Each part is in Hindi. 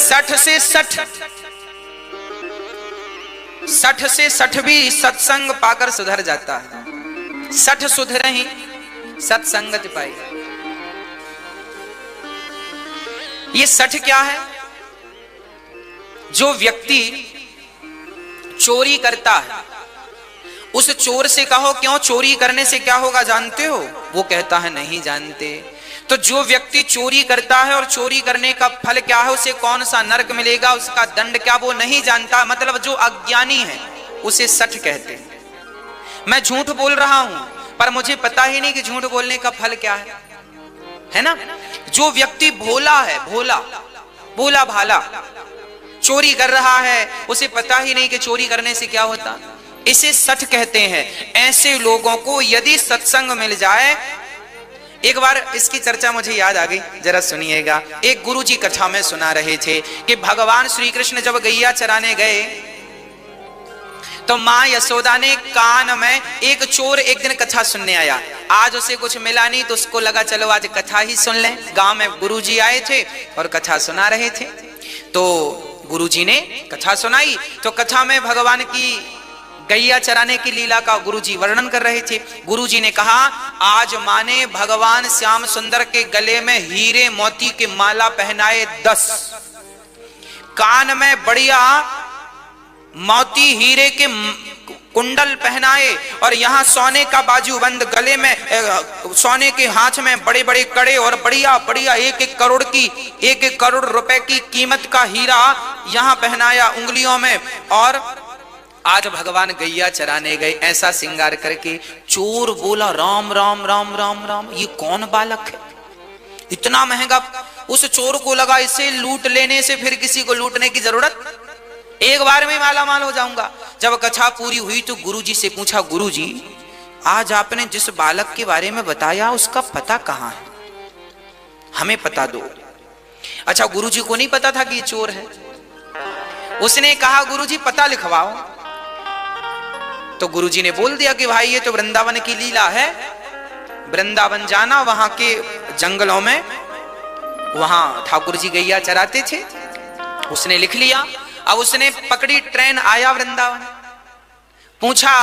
60 से 60 भी सत्संग पाकर सुधर जाता है। 60 सुधरे ही सत्संगत पाई। ये 60 क्या है? जो व्यक्ति चोरी करता है, उस चोर से कहो क्यों चोरी करने से क्या होगा जानते हो? वो कहता है नहीं जानते। तो जो व्यक्ति चोरी करता है और चोरी करने का फल क्या है, उसे कौन सा नरक मिलेगा, उसका दंड क्या, वो नहीं जानता। मतलब जो अज्ञानी है उसे 60 कहते हैं। मैं झूठ बोल रहा हूं पर मुझे पता ही नहीं कि झूठ बोलने का फल क्या है ना। जो व्यक्ति भोला है, भोला भाला, चोरी कर रहा है, उसे पता ही नहीं कि चोरी करने से क्या होता, इसे 60 कहते हैं। ऐसे लोगों को यदि सत्संग मिल जाए, एक बार इसकी चर्चा मुझे याद आ गई, जरा सुनिएगा। एक गुरुजी कथा में सुना रहे थे कि भगवान श्री कृष्ण जब गैया चराने गए तो मां यशोदा ने कान में, एक चोर एक दिन कथा सुनने आया, आज उसे कुछ मिला नहीं तो उसको लगा चलो आज कथा ही सुन लें। गांव में गुरुजी आए थे और कथा सुना रहे थे, तो गुरुजी ने कथा सुनाई। तो कथा में भगवान की गैया चराने की लीला का गुरुजी वर्णन कर रहे थे। गुरुजी ने कहा आज मां ने भगवान श्याम सुंदर के गले में हीरे मोती के माला पहनाए 10, कान में बढ़िया मोती हीरे के कुंडल पहनाए और यहाँ सोने का बाजूबंद, गले में सोने के हाथ में बड़े बड़े कड़े और बढ़िया बढ़िया 1-1 करोड़ रुपए की कीमत का हीरा यहाँ पहनाया उंगलियों में। और आज भगवान गैया चराने गए ऐसा श्रृंगार करके। चोर बोला राम राम राम राम राम, ये कौन बालक है, इतना महंगा। उस चोर को लगा इसे लूट लेने से फिर किसी को लूटने की जरूरत, एक बार में माला माल हो जाऊंगा। जब कथा पूरी हुई तो गुरुजी से पूछा, गुरुजी आज आपने जिस बालक के बारे में बताया उसका पता कहाँ है, हमें पता दो। अच्छा, गुरुजी को नहीं पता था कि ये चोर है। उसने कहा गुरुजी पता लिखवाओ। तो गुरुजी ने बोल दिया कि भाई ये तो वृंदावन की लीला है, वृंदावन जाना, वहां के जंगलों में वहां ठाकुर जी गैया चराते थे। उसने लिख लिया। अब उसने पकड़ी ट्रेन, आया वृंदावन, पूछा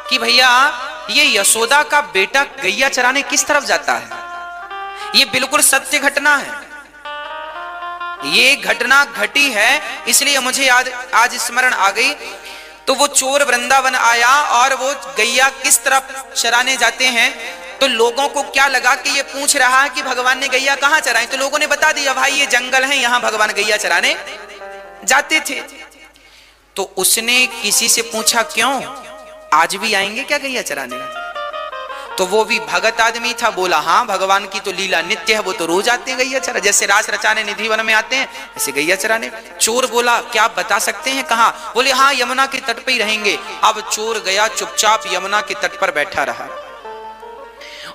कि भैया ये यशोदा का बेटा गैया चराने किस तरफ जाता है? ये बिल्कुल सत्य घटना है, ये घटना घटी है, इसलिए मुझे आज स्मरण आ गई। तो वो चोर वृंदावन आया और वो गैया किस तरफ चराने जाते हैं, तो लोगों को क्या लगा कि ये पूछ रहा है कि भगवान ने गैया कहां चराई। तो लोगों ने बता दिया भाई ये जंगल है, यहां भगवान गैया चराने जाते थे। तो उसने किसी से पूछा क्यों, आज भी आएंगे क्या गैया चराने? तो वो भी भगत आदमी था, बोला हाँ भगवान की तो लीला नित्य है, वो तो रोज आते हैं गैया चरा, जैसे रास रचाने निधि वन में आते हैं ऐसे गैया चराने। चोर बोला क्या आप बता सकते हैं कहाँ? बोले हाँ यमुना के तट पे ही रहेंगे। अब चोर गया चुपचाप यमुना के तट पर बैठा रहा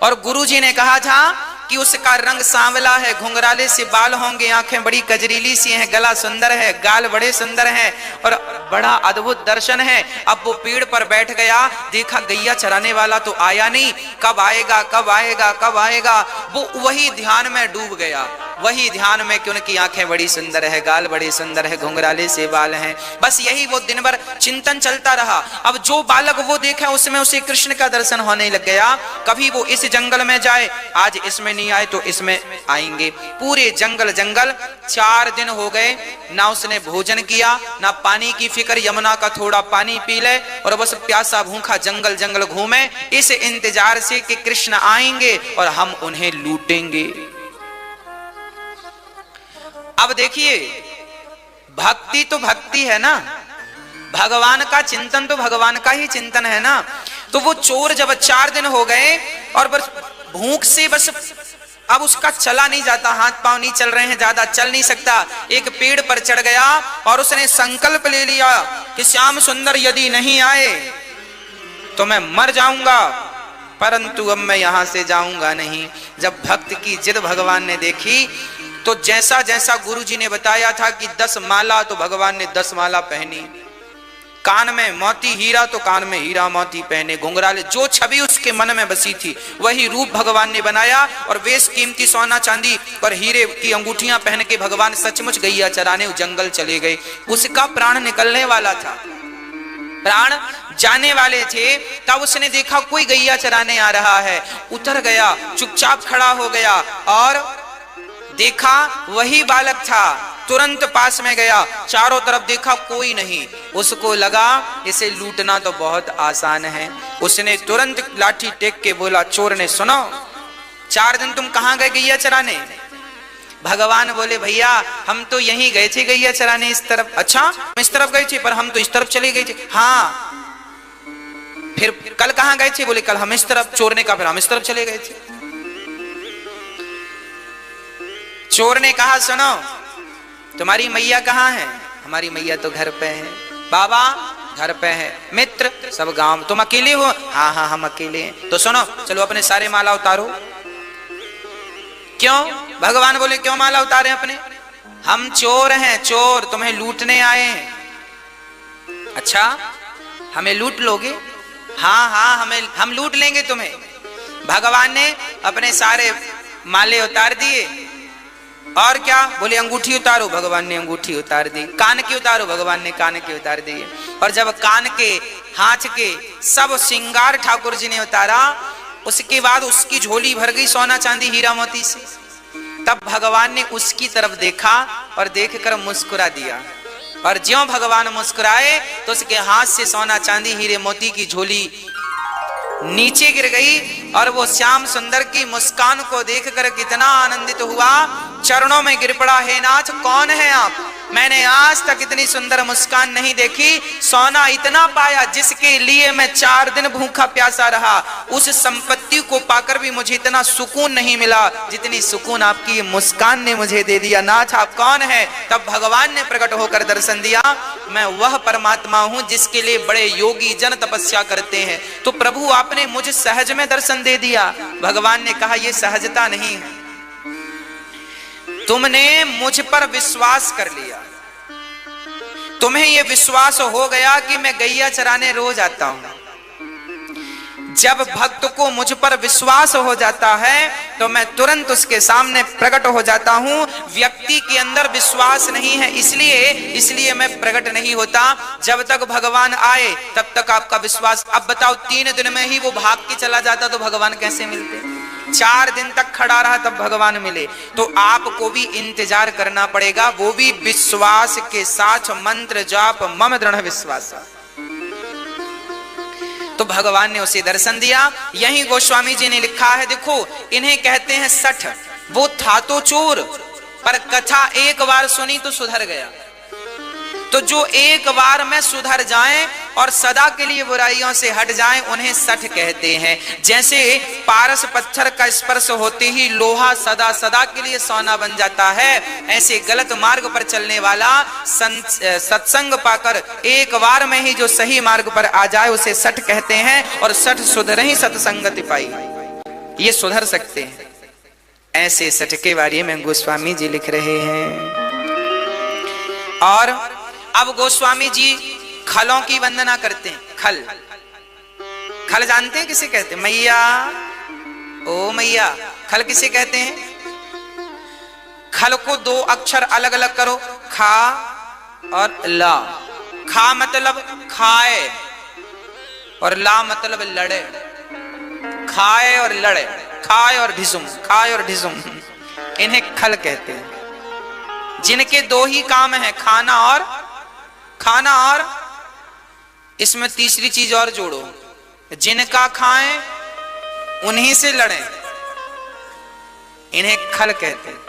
और गुरुजी ने कहा था कि उसका रंग सांवला है, घुंघराले से बाल होंगे, आंखें बड़ी कजरीली सी हैं, गला सुंदर है, गाल बड़े सुंदर हैं और बड़ा अद्भुत दर्शन है। अब वो पेड़ पर बैठ गया, देखा गैया चराने वाला तो आया नहीं, कब आएगा कब आएगा कब आएगा। वो वही ध्यान में डूब गया, वही ध्यान में कि उनकी आंखें बड़ी सुंदर है, गाल बड़े सुंदर है, घुंघराले से बाल हैं। बस यही वो दिन भर चिंतन चलता रहा। अब जो बालक वो देखा उसमें उसे कृष्ण का दर्शन होने लग गया। कभी वो इस जंगल में जाए, आज इसमें नहीं आए तो इसमें आएंगे। पूरे जंगल 4 दिन हो गए, ना उसने भोजन किया ना पानी की फिक्र, यमुना का थोड़ा पानी पी ले और बस प्यासा भूखा जंगल जंगल घूमे इस इंतजार से कि कृष्ण आएंगे और हम उन्हें लूटेंगे। अब देखिए भक्ति तो भक्ति है ना, भगवान का चिंतन तो भगवान का ही चिंतन है ना। तो वो चोर जब 4 दिन हो गए और बस भूख से बस अब उसका चला नहीं जाता, हाथ पांव नहीं चल रहे हैं, ज्यादा चल नहीं सकता, एक पेड़ पर चढ़ गया और उसने संकल्प ले लिया कि श्याम सुंदर यदि नहीं आए तो मैं मर जाऊंगा, परंतु अब मैं यहां से जाऊंगा नहीं। जब भक्त की जिद भगवान ने देखी तो जैसा जैसा गुरुजी ने बताया था कि 10 माला, तो भगवान ने 10 माला पहनी। कान में मोती हीरा तो कान में हीरा मोती पहने, घुंघराले, जो छवि उसके मन में बसी थी वही रूप भगवान ने बनाया। और वेश कीमती सोना चांदी और हीरे की अंगूठियां पहन के भगवान सचमुच गैया चराने जंगल चले गए। उसका प्राण निकलने वाला था, प्राण जाने वाले थे, तब उसने देखा कोई गैया चराने आ रहा है, उतर गया, चुपचाप खड़ा हो गया और देखा वही बालक था। तुरंत पास में गया, चारों तरफ देखा कोई नहीं, उसको लगा इसे लूटना तो बहुत आसान है। उसने तुरंत लाठी टेक के बोला, चोर ने, सुनो 4 दिन तुम कहां गए गैया चराने? भगवान बोले, भैया हम तो यहीं गए थे गैया चराने, इस तरफ। अच्छा इस तरफ गए थे, पर हम तो इस तरफ चले गए थे। हाँ, फिर कल कहां गए थे? बोले कल हम इस तरफ। चोर ने कहा फिर हम इस तरफ चले गए थे। चोर ने कहा, सुनो तुम्हारी मैया कहाँ है? हमारी मैया तो घर पे है। बाबा घर पे है, मित्र सब गांव, तुम अकेले हो? हाँ हाँ हम अकेले हैं। तो सुनो चलो अपने सारे माला उतारो। क्यों? भगवान बोले क्यों माला उतारे अपने? हम चोर हैं, चोर, तुम्हें लूटने आए हैं। अच्छा हमें लूट लोगे? हाँ हाँ हम लूट लेंगे तुम्हें। भगवान ने अपने सारे माले उतार दिए। और क्या? बोले अंगूठी उतारो। भगवान ने अंगूठी उतार दी। कान की उतारो। भगवान ने कान की उतार दी। और जब कान के, हाथ के सब श्रृंगार ठाकुर जी ने उतारा, उसके बाद उसकी झोली भर गई सोना चांदी हीरा मोती से। तब भगवान ने उसकी तरफ देखा और देखकर मुस्कुरा दिया। और ज्यों भगवान मुस्कुराए तो उसके हाथ से सोना चांदी हीरे मोती की झोली नीचे गिर गई। और वो श्याम सुंदर की मुस्कान को देखकर कितना आनंदित हुआ, चरणों में गिर पड़ा, हे नाथ कौन है आप? मैंने आज तक इतनी सुंदर मुस्कान नहीं देखी। सोना इतना पाया जिसके लिए मैं 4 दिन भूखा प्यासा रहा, उस संपत्ति को पाकर भी मुझे इतना सुकून नहीं मिला जितनी सुकून आपकी मुस्कान ने मुझे दे दिया। नाथ आप कौन है? तब भगवान ने प्रकट होकर दर्शन दिया, मैं वह परमात्मा हूं जिसके लिए बड़े योगी जन तपस्या करते हैं। तो प्रभु आपने मुझे सहज में दर्शन दे दिया। भगवान ने कहा, यह सहजता नहीं है, तुमने मुझ पर विश्वास कर लिया। तुम्हें यह विश्वास हो गया कि मैं गैया चराने रोज आता हूं। जब भक्त को मुझ पर विश्वास हो जाता है तो मैं तुरंत उसके सामने प्रकट हो जाता हूं। व्यक्ति के अंदर विश्वास नहीं है, इसलिए मैं प्रकट नहीं होता। जब तक भगवान आए तब तक आपका विश्वास। अब बताओ 3 दिन में ही वो भाग के चला जाता तो भगवान कैसे मिलते? 4 दिन तक खड़ा रहा तब भगवान मिले। तो आपको भी इंतजार करना पड़ेगा, वो भी विश्वास के साथ। मंत्र जाप मम दृढ़ विश्वास। तो भगवान ने उसे दर्शन दिया। यही गोस्वामी जी ने लिखा है, देखो इन्हें कहते हैं सठ। वो था तो चोर, पर कथा एक बार सुनी तो सुधर गया। तो जो एक बार में सुधर जाएं और सदा के लिए बुराइयों से हट जाएं, उन्हें सठ कहते हैं। जैसे पारस पत्थर का स्पर्श होते ही लोहा सदा सदा के लिए सोना बन जाता है, ऐसे गलत मार्ग पर चलने वाला सत्संग पाकर एक बार में ही जो सही मार्ग पर आ जाए उसे सठ कहते हैं। और सठ सुधरे ही सत्संगति पाई, ये सुधर सकते हैं। ऐसे सठ के बारे में गोस्वामी जी लिख रहे हैं। और अब गोस्वामी जी खलों की वंदना करते हैं। खल जानते हैं किसे कहते हैं? मैया, ओ मैया। खल किसे कहते हैं? खल को 2 अक्षर अलग अलग करो, खा और ला। खा मतलब खाए और ला मतलब लड़े। खाए और लड़े, खाए और ढिसुम, खाए और ढिसुम, इन्हें खल कहते हैं। जिनके 2 ही काम है, खाना और इसमें तीसरी चीज और जोड़ो, जिनका खाएं उन्हीं से लड़ें, इन्हें खल कहते हैं,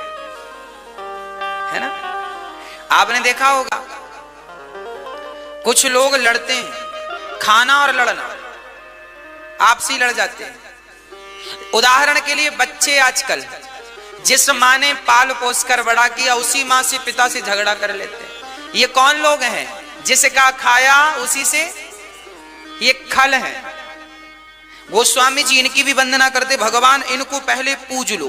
है ना? आपने देखा होगा कुछ लोग लड़ते हैं, खाना और लड़ना, आपसी लड़ जाते हैं। उदाहरण के लिए बच्चे आजकल जिस माँ ने पाल पोस कर बड़ा किया उसी माँ से पिता से झगड़ा कर लेते हैं। ये कौन लोग हैं? जिसका खाया उसी से, ये खल है। गोस्वामी जी इनकी भी वंदना करते, भगवान इनको पहले पूज लो,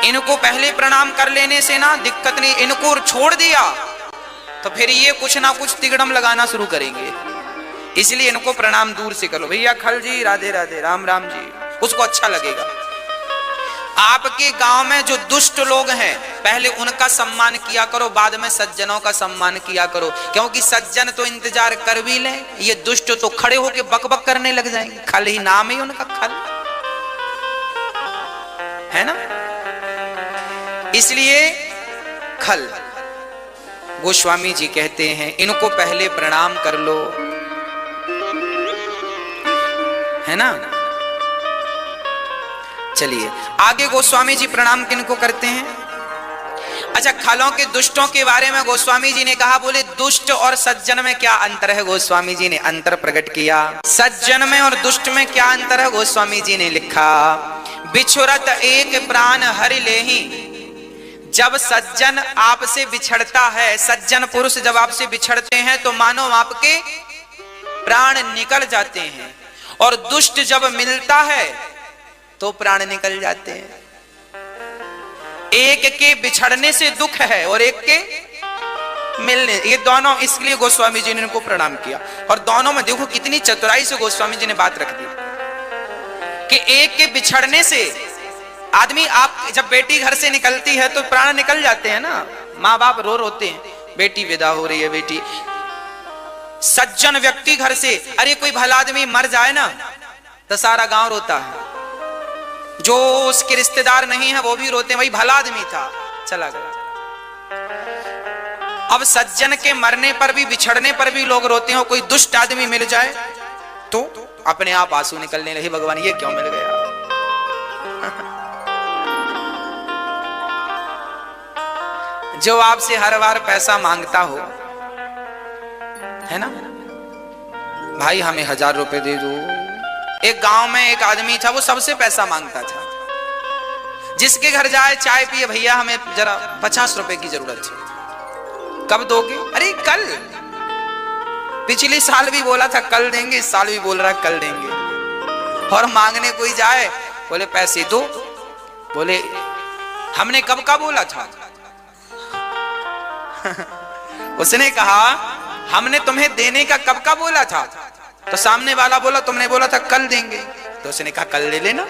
इनको पहले प्रणाम कर लेने से ना दिक्कत नहीं, इनको छोड़ दिया तो फिर ये कुछ ना कुछ तिगड़म लगाना शुरू करेंगे, इसलिए इनको प्रणाम दूर से करो। भैया खल जी, राधे राधे, राम राम जी, उसको अच्छा लगेगा। आपके गांव में जो दुष्ट लोग हैं पहले उनका सम्मान किया करो, बाद में सज्जनों का सम्मान किया करो, क्योंकि सज्जन तो इंतजार कर भी ले, ये दुष्ट तो खड़े होके बकबक करने लग जाएंगे। खल ही नाम ही उनका, खल है ना, इसलिए खल। गोस्वामी जी कहते हैं इनको पहले प्रणाम कर लो, है ना। चलिए आगे गोस्वामी जी प्रणाम किनको करते हैं। अच्छा, खलों के दुष्टों के बारे में गोस्वामी जी ने कहा, बोले दुष्ट और सज्जन में क्या अंतर है। गोस्वामी जी ने अंतर प्रकट किया। सज्जन में और दुष्ट में क्या अंतर है, गोस्वामी जी ने लिखा, बिछुरत एक प्राण हरि लेहि। जब सज्जन आपसे बिछड़ता है, सज्जन पुरुष जब आपसे बिछड़ते हैं तो मानो आपके प्राण निकल जाते हैं, और दुष्ट जब मिलता है तो प्राण निकल जाते हैं। एक के बिछड़ने से दुख है और एक के मिलने, ये दोनों, इसलिए गोस्वामी जी ने इनको प्रणाम किया। और दोनों में देखो कितनी चतुराई से गोस्वामी जी ने बात रख दी कि एक के बिछड़ने से आदमी, आप जब बेटी घर से निकलती है तो प्राण निकल जाते हैं ना, माँ बाप रो रोते हैं, बेटी विदा हो रही है बेटी। सज्जन व्यक्ति घर से, अरे कोई भला आदमी मर जाए ना तो सारा गांव रोता है, जो उसके रिश्तेदार नहीं है वो भी रोते हैं, वही भला आदमी था चला गया। अब सज्जन के मरने पर भी, बिछड़ने पर भी लोग रोते हैं। कोई दुष्ट आदमी मिल जाए तो अपने आप आंसू निकलने लगे, भगवान ये क्यों मिल गया। जो आपसे हर बार पैसा मांगता हो, है ना, भाई हमें 1000 रुपए दे दो। एक गांव में एक आदमी था, वो सबसे पैसा मांगता था, जिसके घर जाए चाय पिए, भैया हमें जरा 50 रुपए की जरूरत है। कब दोगे, अरे कल। पिछले साल भी बोला था कल देंगे, इस साल भी बोल रहा कल देंगे। और मांगने कोई जाए, बोले पैसे दो, बोले हमने कब का बोला था। उसने कहा हमने तुम्हें देने का कब का बोला था। तो सामने वाला बोला तुमने बोला था कल देंगे। तो उसने कहा कल ले लेना,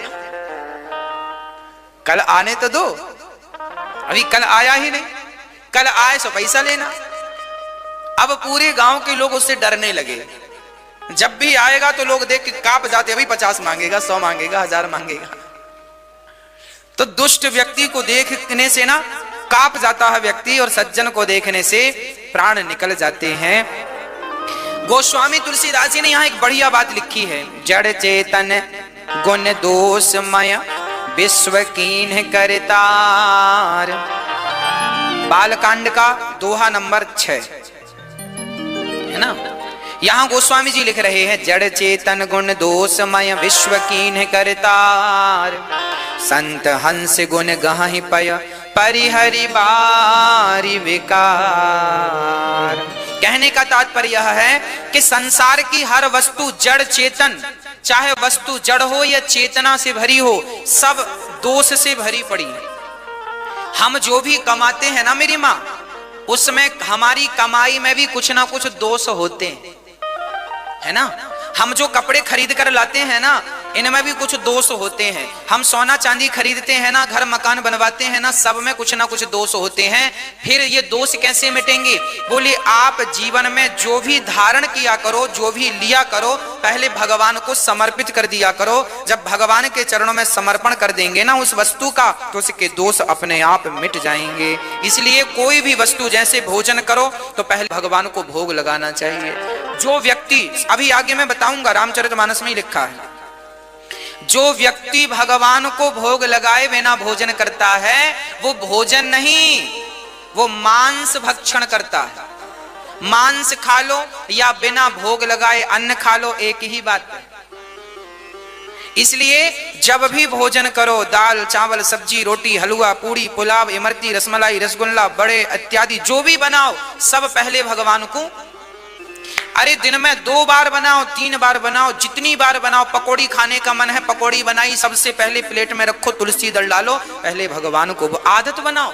कल आने तो दो, अभी कल आया ही नहीं, कल आए सो पैसा लेना। अब पूरे गांव के लोग उससे डरने लगे, जब भी आएगा तो लोग देख के कांप जाते, अभी 50 मांगेगा, 100 मांगेगा, 1000 मांगेगा। तो दुष्ट व्यक्ति को देखने से ना कांप जाता है व्यक्ति, और सज्जन को देखने से प्राण निकल जाते हैं। गोस्वामी तुलसीदास जी ने यहाँ एक बढ़िया बात लिखी है, जड़ चेतन गुण दोषमय विश्व कीन्ह करतार। बालकांड का दोहा नंबर 6 है ना। यहाँ गोस्वामी जी लिख रहे हैं, जड़ चेतन गुण दोषमय विश्व कीन्ह करतार। संत हंस गुण गहि पय परिहरि बारी विकार। कहने का तात्पर्य यह है कि संसार की हर वस्तु जड़ चेतन, चाहे वस्तु जड़ हो या चेतना से भरी हो, सब दोष से भरी पड़ी है। हम जो भी कमाते हैं ना मेरी माँ, उसमें हमारी कमाई में भी कुछ ना कुछ दोष होते हैं, है ना। हम जो कपड़े खरीद कर लाते हैं ना, इनमें भी कुछ दोष होते हैं। हम सोना चांदी खरीदते हैं ना, घर मकान बनवाते हैं ना, सब में कुछ ना कुछ दोष होते हैं। फिर ये दोष कैसे मिटेंगे, बोले आप जीवन में जो भी धारण किया करो, जो भी लिया करो, पहले भगवान को समर्पित कर दिया करो। जब भगवान के चरणों में समर्पण कर देंगे ना उस वस्तु का, तो उसके दोष अपने आप मिट जाएंगे। इसलिए कोई भी वस्तु, जैसे भोजन करो तो पहले भगवान को भोग लगाना चाहिए। जो व्यक्ति, अभी आगे मैं बताऊंगा, रामचरितमानस में ही लिखा है, जो व्यक्ति भगवान को भोग लगाए बिना भोजन करता है, वो भोजन नहीं, वो मांस भक्षण करता है। मांस खा लो या बिना भोग लगाए अन्न खा लो, एक ही बात है। इसलिए जब भी भोजन करो, दाल चावल सब्जी रोटी हलवा पूड़ी पुलाव इमरती रसमलाई रसगुल्ला बड़े इत्यादि जो भी बनाओ, सब पहले भगवान को अरे दिन में 2 बार बनाओ, 3 बार बनाओ, जितनी बार बनाओ। पकौड़ी खाने का मन है, पकौड़ी बनाई, सबसे पहले प्लेट में रखो, तुलसी दल डालो, पहले भगवान को आदत बनाओ।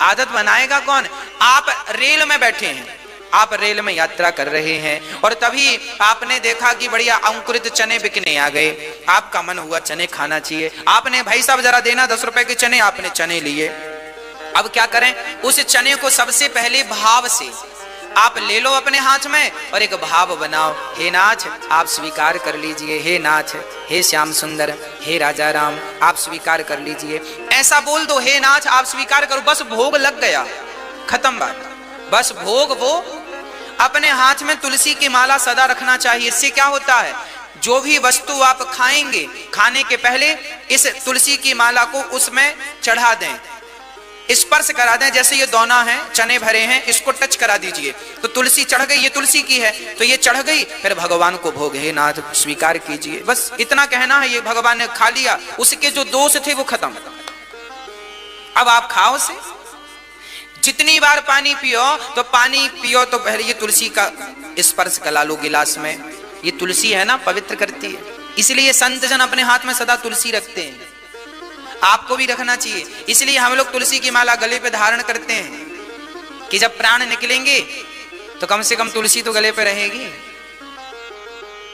आदत बनाएगा कौन? आप रेल में बैठे हैं, आप रेल में यात्रा कर रहे हैं और तभी आपने देखा कि बढ़िया अंकुरित चने बिकने आ गए। आपका मन हुआ चने खाना चाहिए, आपने भाई साहब जरा देना 10 रुपए के चने, आपने चने लिए। अब क्या करें? उस चने को सबसे पहले भाव से आप ले लो अपने हाथ में और एक भाव बनाओ, हे नाथ आप स्वीकार कर लीजिए, हे नाथ, हे श्याम सुंदर, हे राजा राम आप स्वीकार कर लीजिए। ऐसा बोल दो, हे नाथ आप स्वीकार करो, बस भोग लग गया, खत्म बात। बस भोग वो अपने हाथ में तुलसी की माला सदा रखना चाहिए। इससे क्या होता है? जो भी वस्तु आप खाएंगे, खाने के पहले इस तुलसी की माला को उसमें चढ़ा दें, स्पर्श करा दें। जैसे ये दोना है, चने भरे हैं, इसको टच करा दीजिए तो तुलसी चढ़ गई, ये तुलसी की है तो ये चढ़ गई, फिर भगवान को भोग, हे नाथ स्वीकार कीजिए। बस इतना कहना है, ये भगवान ने खा लिया, उसके जो दोष थे वो खत्म। अब आप खाओ से। जितनी बार पानी पियो तो पानी पियो तो पहले ये तुलसी का स्पर्श करा लो गिलास में। ये तुलसी है ना, पवित्र करती है, इसलिए संत जन अपने हाथ में सदा तुलसी रखते हैं। आपको भी रखना चाहिए। इसलिए हम लोग तुलसी की माला गले पे धारण करते हैं कि जब प्राण निकलेंगे तो कम से कम तुलसी तो गले पे रहेगी।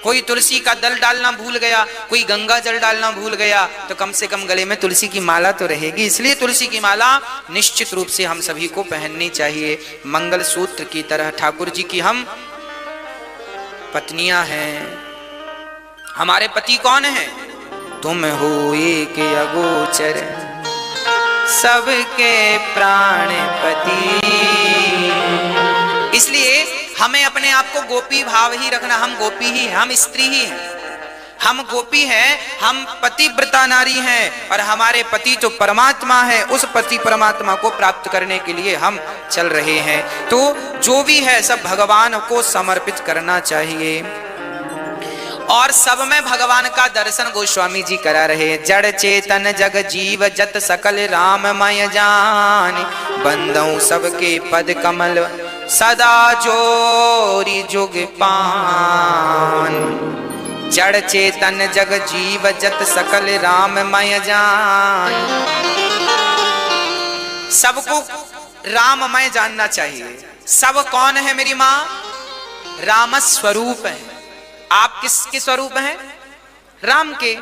कोई तुलसी का दल डालना भूल गया, कोई गंगा जल डालना भूल गया, तो कम से कम गले में तुलसी की माला तो रहेगी। इसलिए तुलसी की माला निश्चित रूप से हम सभी को पहननी चाहिए। मंगल सूत्र की तरह ठाकुर जी की हम पत्नियां हैं। हमारे पति कौन है? तुम हो एक अगोचर सबके प्राणपति। इसलिए हमें अपने आप को गोपी भाव ही रखना। हम गोपी ही हैं, हम स्त्री ही हैं, हम गोपी हैं, हम पतिव्रता नारी हैं और हमारे पति जो परमात्मा है, उस पति परमात्मा को प्राप्त करने के लिए हम चल रहे हैं। तो जो भी है सब भगवान को समर्पित करना चाहिए। और सब में भगवान का दर्शन गोस्वामी जी करा रहे। जड़ चेतन जग जीव जत सकल राममय जान, बंदौ सबके पद कमल सदा जोरी जुग पान। जड़ चेतन जग जीव जत सकल राममय जान। सबको राममय जानना चाहिए। सब कौन है मेरी माँ? राम स्वरूप है। आप किसके स्वरूप हैं? राम के।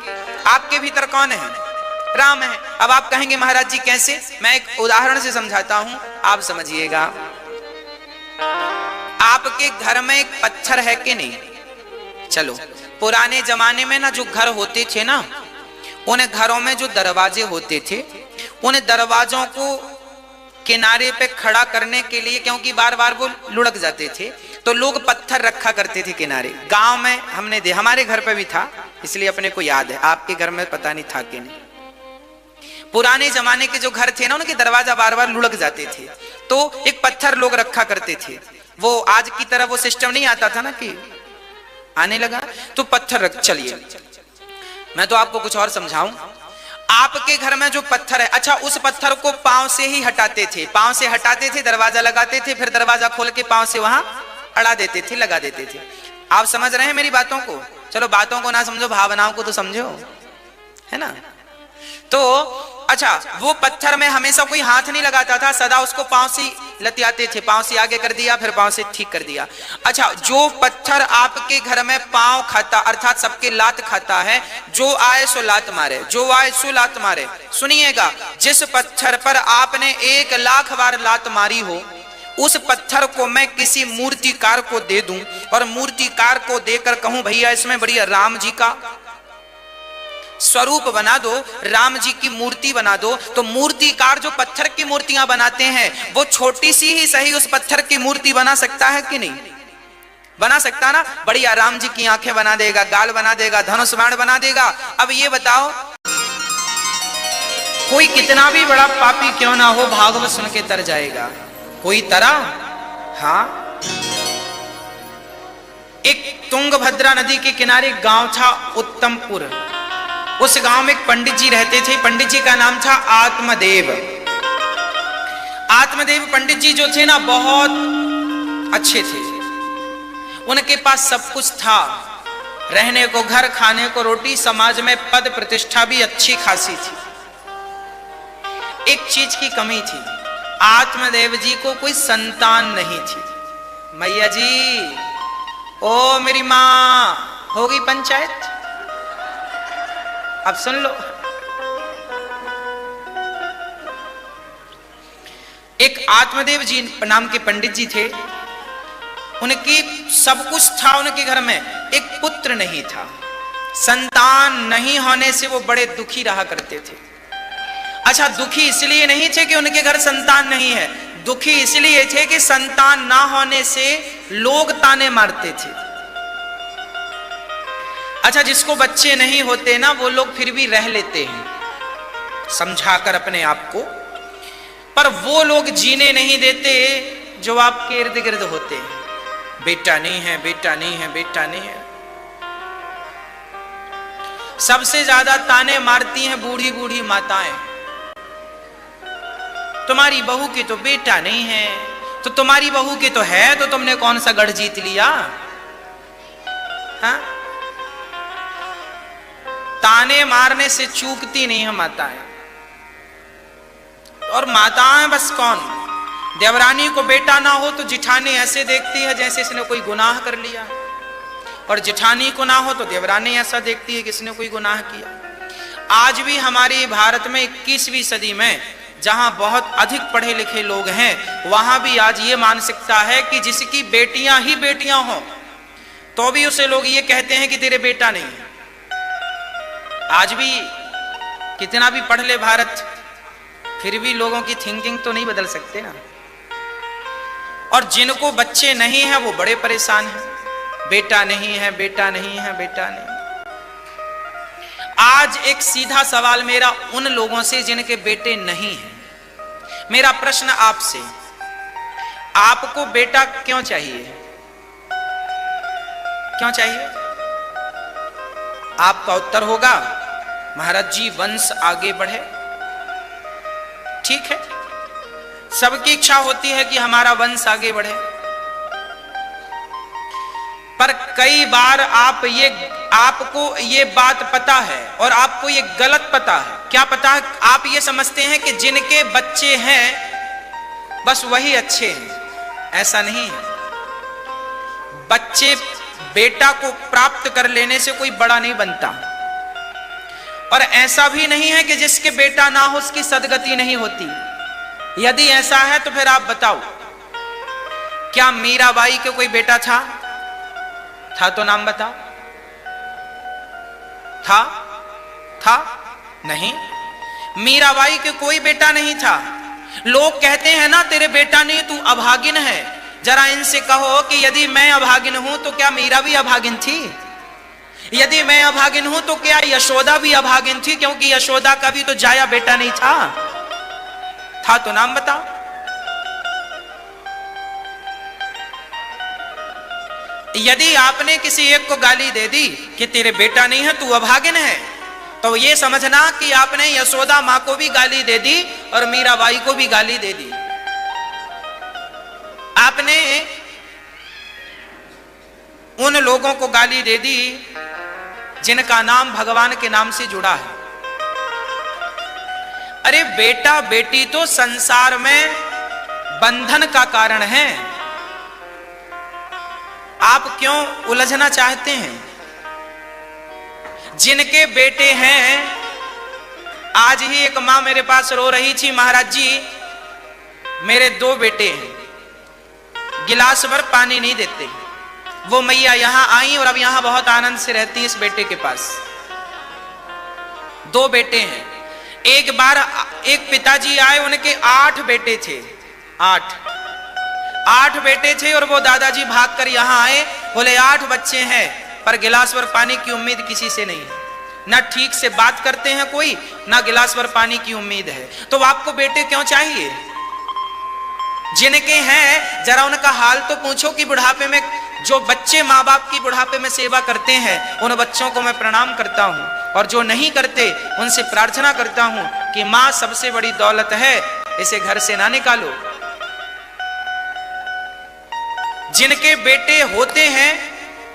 आपके भीतर कौन है? राम है। अब आप कहेंगे महाराज जी कैसे? मैं एक उदाहरण से समझाता हूं, आप समझिएगा। आपके घर में एक पत्थर है कि नहीं? चलो, पुराने जमाने में ना जो घर होते थे ना, उन घरों में जो दरवाजे होते थे, उन दरवाजों को किनारे पे खड़ा करने के लिए, क्योंकि बार बार वो लुढ़क जाते थे, तो लोग पत्थर रखा करते थे किनारे। गांव में हमने हमारे घर पे भी था, इसलिए अपने को याद है। आपके घर में पता नहीं था कि नहीं। पुराने जमाने के जो घर थे ना, उनके दरवाजा बार बार लुढ़क जाते थे, तो एक पत्थर लोग रखा करते थे। वो आज की तरह वो सिस्टम नहीं आता था ना कि आने लगा तो पत्थर रख। चलिए मैं तो आपको कुछ और समझाऊं। आपके घर में जो पत्थर है, अच्छा उस पत्थर को पांव से ही हटाते थे, पांव से हटाते थे, दरवाजा लगाते थे, फिर दरवाजा खोल के पांव से वहां अड़ा देते थे, लगा देते थे। आप समझ रहे हैं मेरी बातों को? चलो बातों को ना समझो, भावनाओं को तो समझो, है ना? तो अच्छा, वो पत्थर में हमेशा कोई हाथ नहीं लगाता था, सदा उसको पांव से लतियाते थे। पांव से आगे कर दिया, फिर पांव से ठीक कर दिया। अच्छा, जो पत्थर आपके घर में पांव खाता, अर्थात सबके लात खाता है, जो आए सो लात मारे, जो आए सो लात मारे। सुनिएगा, जिस पत्थर पर आपने 1,00,000 बार लात मारी हो, उस पत्थर को मैं किसी मूर्तिकार को दे दूं और मूर्तिकार को देकर कहूं भैया इसमें बढ़िया राम जी का स्वरूप बना दो, राम जी की मूर्ति बना दो, तो मूर्तिकार जो पत्थर की मूर्तियां बनाते हैं, वो छोटी सी ही सही उस पत्थर की मूर्ति बना सकता है कि नहीं? बना सकता ना? बढ़िया राम जी की आंखें बना देगा, गाल बना देगा, धनुष बाण बना देगा। अब ये बताओ, कोई कितना भी बड़ा पापी क्यों ना हो, भागवत सुन के तर जाएगा। कोई तरह? हाँ, एक तुंगभद्रा नदी के किनारे गांव था उत्तमपुर। उस गांव में एक पंडित जी रहते थे। पंडित जी का नाम था आत्मदेव। आत्मदेव पंडित जी जो थे ना, बहुत अच्छे थे, उनके पास सब कुछ था, रहने को घर, खाने को रोटी, समाज में पद प्रतिष्ठा भी अच्छी खासी थी। एक चीज की कमी थी, आत्मदेव जी को कोई संतान नहीं थी। मैया जी, ओ मेरी मां, हो गई पंचायत? अब सुन लो। एक आत्मदेव जी नाम के पंडित जी थे, उनकी सब कुछ था उनके घर में, एक पुत्र नहीं था। संतान नहीं होने से वो बड़े दुखी रहा करते थे। अच्छा, दुखी इसलिए नहीं थे कि उनके घर संतान नहीं है, दुखी इसलिए थे कि संतान ना होने से लोग ताने मारते थे। अच्छा, जिसको बच्चे नहीं होते ना, वो लोग फिर भी रह लेते हैं समझाकर अपने आप को, पर वो लोग जीने नहीं देते जो आपके इर्द गिर्द होते हैं। बेटा नहीं है, बेटा नहीं है, बेटा नहीं है। सबसे ज्यादा ताने मारती हैं बूढ़ी बूढ़ी माताएं, तुम्हारी बहू की तो बेटा नहीं है, तो तुम्हारी बहू की तो है, तो तुमने कौन सा गढ़ जीत लिया? हाँ? ताने मारने से चूकती नहीं है माताएं। और माताएं बस कौन, देवरानी को बेटा ना हो तो जिठानी ऐसे देखती है जैसे इसने कोई गुनाह कर लिया, और जिठानी को ना हो तो देवरानी ऐसा देखती है कि इसने कोई गुनाह किया। आज भी हमारे भारत में 21वीं सदी में जहां बहुत अधिक पढ़े लिखे लोग हैं, वहां भी आज ये मानसिकता है कि जिसकी बेटियां ही बेटियां हों तो भी उसे लोग ये कहते हैं कि तेरे बेटा नहीं है। आज भी कितना भी पढ़ ले भारत, फिर भी लोगों की थिंकिंग तो नहीं बदल सकते ना। और जिनको बच्चे नहीं हैं वो बड़े परेशान हैं, बेटा नहीं है, बेटा नहीं है, बेटा नहीं। आज एक सीधा सवाल मेरा उन लोगों से जिनके बेटे नहीं हैं, मेरा प्रश्न आपसे, आपको बेटा क्यों चाहिए? क्यों चाहिए? आपका उत्तर होगा, महाराज जी वंश आगे बढ़े। ठीक है, सबकी इच्छा होती है कि हमारा वंश आगे बढ़े, पर कई बार आपको ये बात पता है और आपको ये गलत पता है। क्या पता है? आप ये समझते हैं कि जिनके बच्चे हैं बस वही अच्छे हैं। ऐसा नहीं है। बच्चे, बेटा को प्राप्त कर लेने से कोई बड़ा नहीं बनता, और ऐसा भी नहीं है कि जिसके बेटा ना हो उसकी सदगति नहीं होती। यदि ऐसा है तो फिर आप बताओ, क्या मीराबाई के कोई बेटा था? तो नाम बताओ। था? नहीं, मीराबाई के कोई बेटा नहीं था। लोग कहते हैं ना तेरे बेटा नहीं, तू अभागिन है। जरा इनसे कहो कि यदि मैं अभागिन हूं तो क्या मीरा भी अभागिन थी? यदि मैं अभागिन हूं तो क्या यशोदा भी अभागिन थी? क्योंकि यशोदा का भी तो जाया बेटा नहीं था तो नाम बताओ। यदि आपने किसी एक को गाली दे दी कि तेरे बेटा नहीं है, तू अभागिन है, तो ये समझना कि आपने यशोदा मां को भी गाली दे दी और मीराबाई को भी गाली दे दी। आपने उन लोगों को गाली दे दी जिनका नाम भगवान के नाम से जुड़ा है। अरे बेटा बेटी तो संसार में बंधन का कारण है, आप क्यों उलझना चाहते हैं? जिनके बेटे हैं, आज ही एक मां मेरे पास रो रही थी, महाराज जी मेरे 2 बेटे हैं, गिलास भर पानी नहीं देते। वो मैया यहां आई और अब यहां बहुत आनंद से रहती है इस बेटे के पास। 2 बेटे हैं। एक बार एक पिताजी आए, उनके 8 बेटे थे। 8 बेटे थे और वो दादाजी भागकर यहां आए, बोले 8 बच्चे हैं पर गिलास भर पानी की उम्मीद किसी से नहीं है, ना ठीक से बात करते हैं कोई, ना गिलास भर पानी की उम्मीद है। तो आपको बेटे क्यों चाहिए? जिनके हैं जरा उनका हाल तो पूछो कि बुढ़ापे में जो बच्चे माँ बाप की बुढ़ापे में सेवा करते हैं, उन बच्चों को मैं प्रणाम करता हूं, और जो नहीं करते उनसे प्रार्थना करता हूं कि मां सबसे बड़ी दौलत है, इसे घर से ना निकालो। जिनके बेटे होते हैं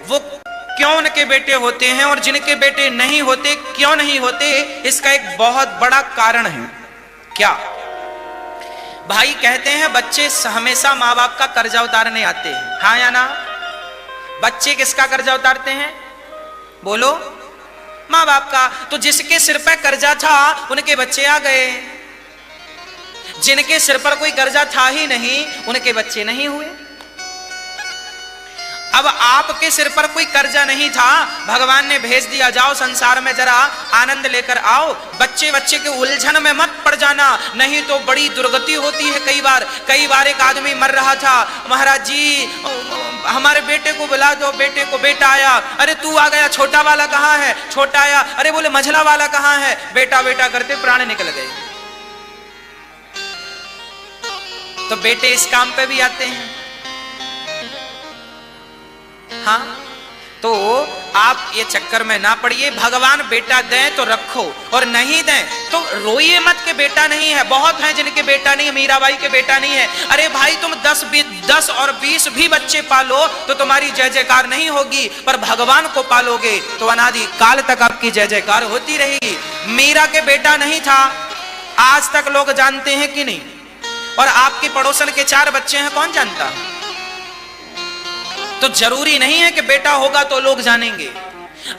वो क्यों उनके बेटे होते हैं और जिनके बेटे नहीं होते क्यों नहीं होते, इसका एक बहुत बड़ा कारण है। क्या भाई? कहते हैं बच्चे हमेशा माँ बाप का कर्जा उतारने आते हैं, हाँ या ना? बच्चे किसका कर्जा उतारते हैं? बोलो। माँ बाप का। तो जिसके सिर पर कर्जा था उनके बच्चे आ गए, जिनके सिर पर कोई कर्जा था ही नहीं उनके बच्चे नहीं हुए। अब आपके सिर पर कोई कर्जा नहीं था, भगवान ने भेज दिया जाओ संसार में जरा आनंद लेकर आओ, बच्चे बच्चे के उलझन में मत पड़ जाना, नहीं तो बड़ी दुर्गति होती है। कई बार एक आदमी मर रहा था, महाराज जी हमारे बेटे को बुला दो, बेटे को बेटा आया, अरे तू आ गया, छोटा वाला कहाँ है? छोटा आया, अरे बोले मझला वाला कहाँ है? बेटा बेटा करते प्राण निकल गए। तो बेटे इस काम पे भी आते हैं। हाँ, तो आप ये चक्कर में ना पड़िए, भगवान बेटा दें तो रखो और नहीं दें तो रोइए मत कि बेटा नहीं है। बहुत हैं जिनके बेटा नहीं है, मीराबाई के बेटा नहीं है। अरे भाई तुम 10 और 20 भी बच्चे पालो तो तुम्हारी जय जयकार नहीं होगी, पर भगवान को पालोगे तो अनादि काल तक आपकी जय जयकार होती रहेगी। मीरा के बेटा नहीं था, आज तक लोग जानते हैं कि नहीं? और आपके पड़ोसन के 4 बच्चे हैं, कौन जानता? तो जरूरी नहीं है कि बेटा होगा तो लोग जानेंगे।